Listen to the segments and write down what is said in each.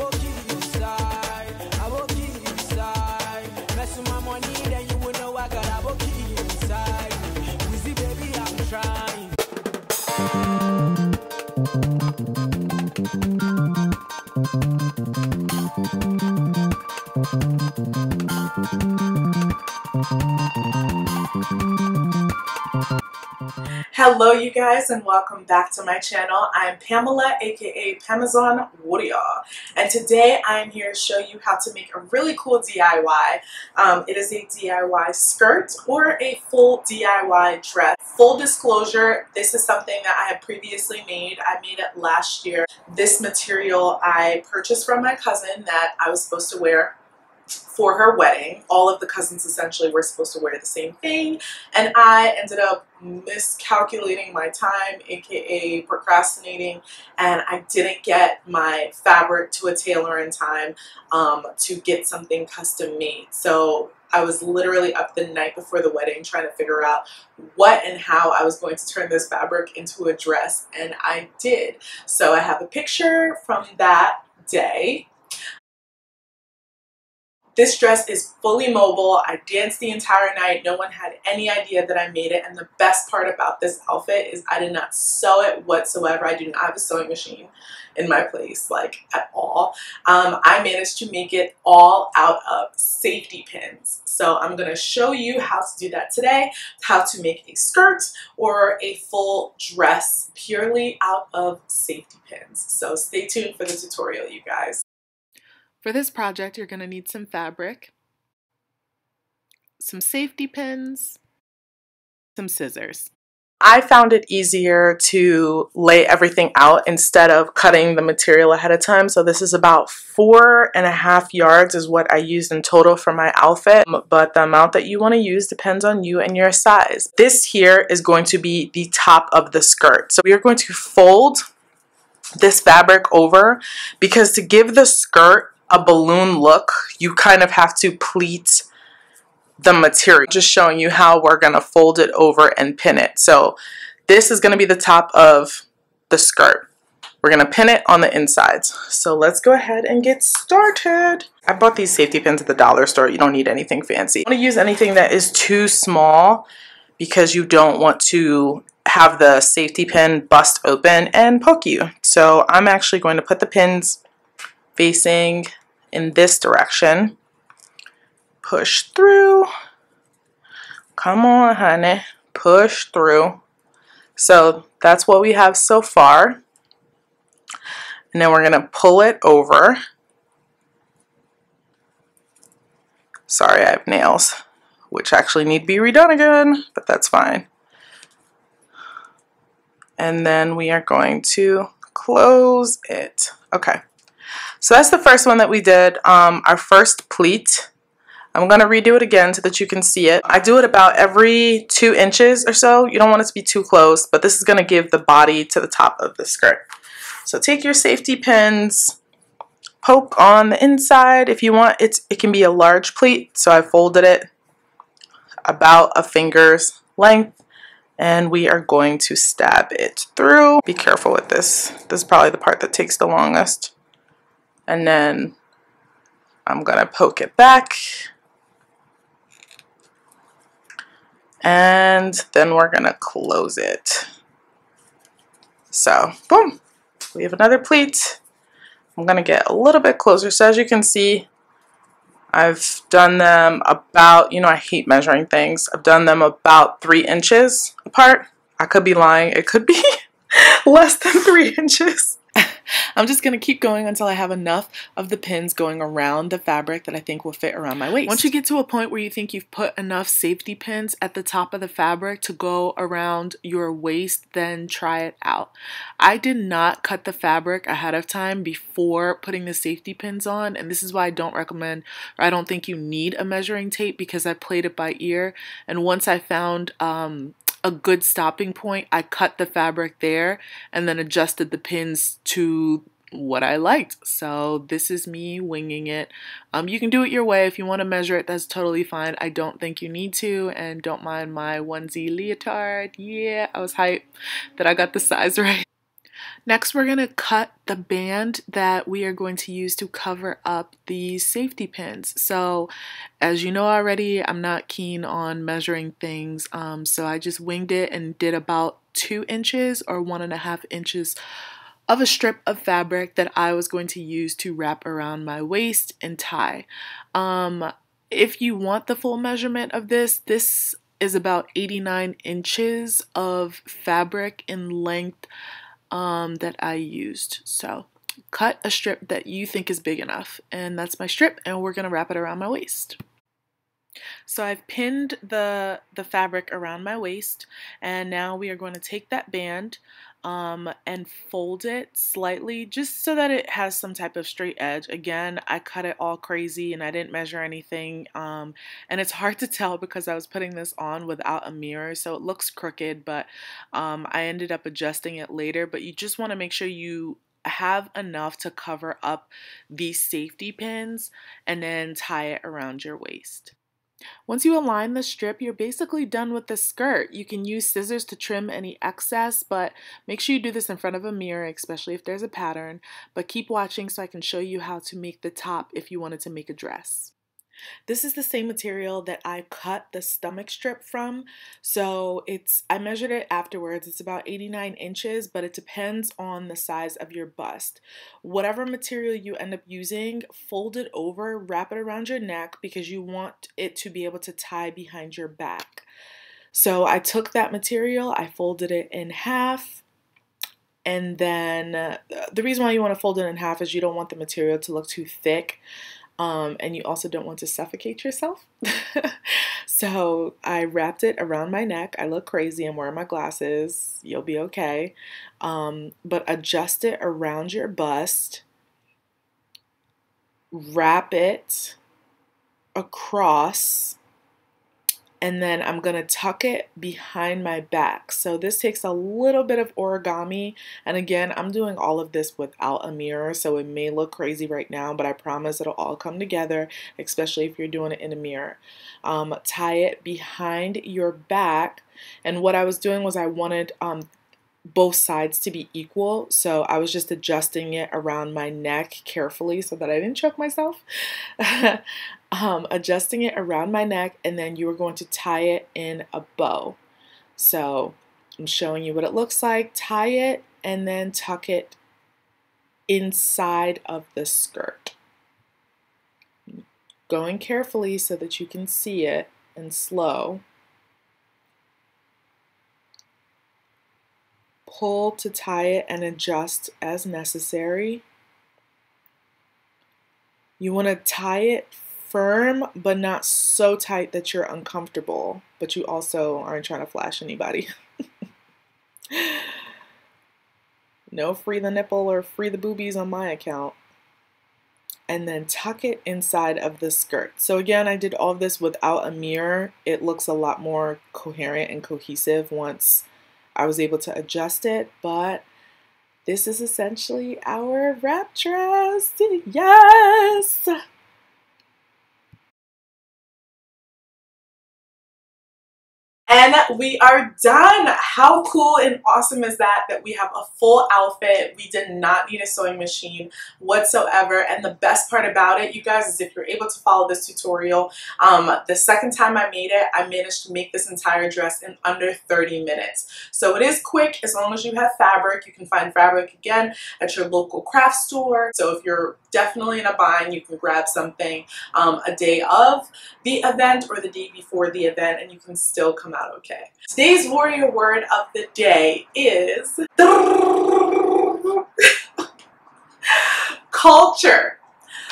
will keep you side. I will keep you side. Mess with my money, then you will know I got. I will keep you side. Wizzy baby, I'm trying. Hello you guys and welcome back to my channel. I'm Pamela, aka Pamazon Warrior, and today I'm here to show you how to make a really cool DIY. It is a DIY skirt or a full DIY dress. Full disclosure, this is something that I had previously made. I made it last year. This material I purchased from my cousin that I was supposed to wear for her wedding. All of the cousins essentially were supposed to wear the same thing, and I ended up miscalculating my time, aka procrastinating, and I didn't get my fabric to a tailor in time to get something custom made. So I was literally up the night before the wedding trying to figure out what and how I was going to turn this fabric into a dress, and I did. So I have a picture from that day. This dress is fully mobile. I danced the entire night. No one had any idea that I made it. And the best part about this outfit is I did not sew it whatsoever. I do not have a sewing machine in my place, like at all. I managed to make it all out of safety pins. So I'm going to show you how to do that today, how to make a skirt or a full dress purely out of safety pins. So stay tuned for the tutorial, you guys. For this project, you're going to need some fabric, some safety pins, some scissors. I found it easier to lay everything out instead of cutting the material ahead of time. So this is about 4.5 yards is what I used in total for my outfit. But the amount that you want to use depends on you and your size. This here is going to be the top of the skirt. So we are going to fold this fabric over because to give the skirt a balloon look, you kind of have to pleat the material. Just showing you how we're going to fold it over and pin it. So this is going to be the top of the skirt. We're going to pin it on the insides. So let's go ahead and get started. I bought these safety pins at the dollar store. You don't need anything fancy. You don't want to use anything that is too small because you don't want to have the safety pin bust open and poke you. So I'm actually going to put the pins facing in this direction. Push through. Come on, honey. Push through. So that's what we have so far. And then we're going to pull it over. Sorry, I have nails, which actually need to be redone again, but that's fine. And then we are going to close it. Okay. So that's the first one that we did, our first pleat. I'm going to redo it again so that you can see it. I do it about every 2 inches or so. You don't want it to be too close, but this is going to give the body to the top of the skirt. So take your safety pins, poke on the inside. If you want, it can be a large pleat. So I folded it about a finger's length, and we are going to stab it through. Be careful with this. This is probably the part that takes the longest. And then I'm going to poke it back. And then we're going to close it. So, boom. We have another pleat. I'm going to get a little bit closer. So as you can see, I've done them about, I hate measuring things. I've done them about 3 inches apart. I could be lying. It could be less than 3 inches. I'm just going to keep going until I have enough of the pins going around the fabric that I think will fit around my waist. Once you get to a point where you think you've put enough safety pins at the top of the fabric to go around your waist, then try it out. I did not cut the fabric ahead of time before putting the safety pins on, and this is why I don't recommend, or I don't think you need a measuring tape, because I played it by ear, and once I found a good stopping point, I cut the fabric there and then adjusted the pins to what I liked. So this is me winging it. You can do it your way. If you want to measure it, that's totally fine. I don't think you need to, and don't mind my onesie leotard. Yeah, I was hyped that I got the size right. Next, we're going to cut the band that we are going to use to cover up the safety pins. So as you know already, I'm not keen on measuring things, so I just winged it and did about 2 inches or 1.5 inches of a strip of fabric that I was going to use to wrap around my waist and tie. If you want the full measurement of this is about 89 inches of fabric in length that I used. So cut a strip that you think is big enough, and that's my strip, and we're gonna wrap it around my waist. So I've pinned the fabric around my waist, and now we are going to take that band and fold it slightly just so that it has some type of straight edge. Again, I cut it all crazy and I didn't measure anything, and it's hard to tell because I was putting this on without a mirror, so it looks crooked, but I ended up adjusting it later. But you just want to make sure you have enough to cover up these safety pins and then tie it around your waist. Once you align the strip, you're basically done with the skirt. You can use scissors to trim any excess, but make sure you do this in front of a mirror, especially if there's a pattern. But keep watching so I can show you how to make the top if you wanted to make a dress. This is the same material that I cut the stomach strip from, so I measured it afterwards. It's about 89 inches, but it depends on the size of your bust. Whatever material you end up using, fold it over, wrap it around your neck because you want it to be able to tie behind your back. So I took that material, I folded it in half, and then the reason why you want to fold it in half is you don't want the material to look too thick. And you also don't want to suffocate yourself. So I wrapped it around my neck. I look crazy. I'm wearing my glasses. You'll be okay. But adjust it around your bust. Wrap it across. And then I'm going to tuck it behind my back. So this takes a little bit of origami. And again, I'm doing all of this without a mirror, so it may look crazy right now, but I promise it'll all come together, especially if you're doing it in a mirror. Tie it behind your back. And what I was doing was I wanted both sides to be equal, so I was just adjusting it around my neck carefully so that I didn't choke myself. Adjusting it around my neck, and then you are going to tie it in a bow. So I'm showing you what it looks like. Tie it and then tuck it inside of the skirt. Going carefully so that you can see it and slow. Pull to tie it and adjust as necessary. You want to tie it firm, but not so tight that you're uncomfortable, but you also aren't trying to flash anybody. No free the nipple or free the boobies on my account. And then tuck it inside of the skirt. So again, I did all of this without a mirror. It looks a lot more coherent and cohesive once I was able to adjust it, but this is essentially our wrap dress. Yes! And we are done. How cool and awesome is that we have a full outfit. We did not need a sewing machine whatsoever. And the best part about it, you guys, is if you're able to follow this tutorial, the second time I made it, I managed to make this entire dress in under 30 minutes. So it is quick as long as you have fabric. You can find fabric again at your local craft store. So if you're definitely in a bind, you can grab something a day of the event or the day before the event, and you can still come out okay. Today's warrior word of the day is culture.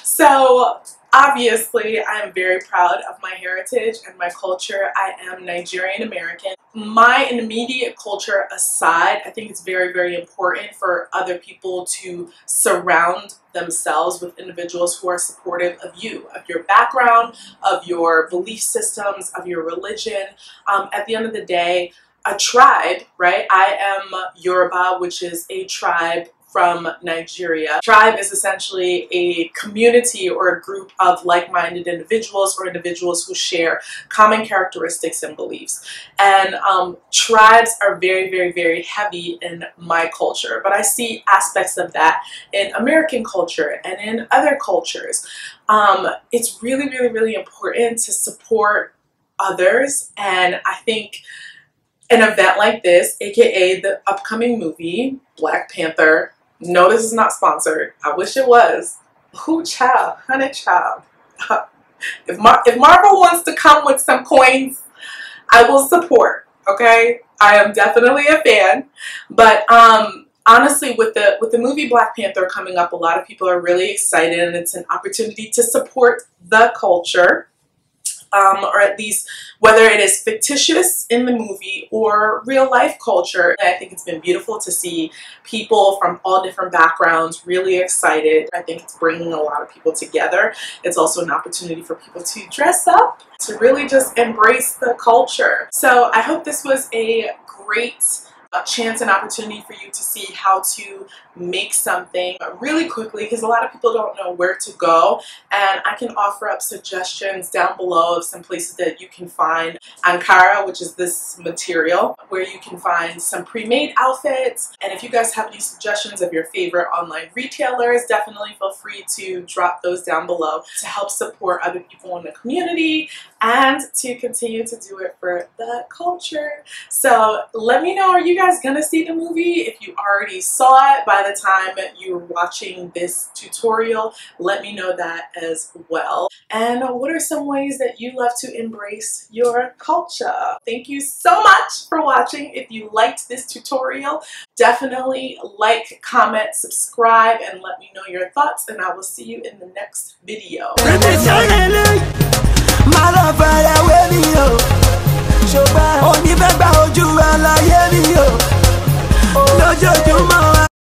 So obviously I am very proud of my heritage and my culture. I am Nigerian American. My immediate culture aside, I think it's very, very important for other people to surround themselves with individuals who are supportive of you, of your background, of your belief systems, of your religion. At the end of the day, a tribe, right? I am Yoruba, which is a tribe from Nigeria. Tribe is essentially a community or a group of like-minded individuals or individuals who share common characteristics and beliefs. And tribes are very, very, very heavy in my culture, but I see aspects of that in American culture and in other cultures. It's really, really, really important to support others, and I think an event like this, aka the upcoming movie Black Panther, no, this is not sponsored, I wish it was. Who child, honey child. If Marvel wants to come with some coins, I will support, okay? I am definitely a fan, but honestly, with the movie Black Panther coming up, a lot of people are really excited, and it's an opportunity to support the culture, or at least whether it is fictitious in the movie or real life culture. I think it's been beautiful to see people from all different backgrounds really excited. I think it's bringing a lot of people together. It's also an opportunity for people to dress up, to really just embrace the culture. So I hope this was a great chance and opportunity for you to see how to make something really quickly, because a lot of people don't know where to go, and I can offer up suggestions down below of some places that you can find Ankara, which is this material, where you can find some pre-made outfits. And if you guys have any suggestions of your favorite online retailers, definitely feel free to drop those down below to help support other people in the community and to continue to do it for the culture. So let me know, are you guys gonna see the movie? If you already saw it by the time you're watching this tutorial, let me know that as well. And what are some ways that you love to embrace your culture? Thank you so much for watching. If you liked this tutorial, definitely like, comment, subscribe, and let me know your thoughts, and I will see you in the next video.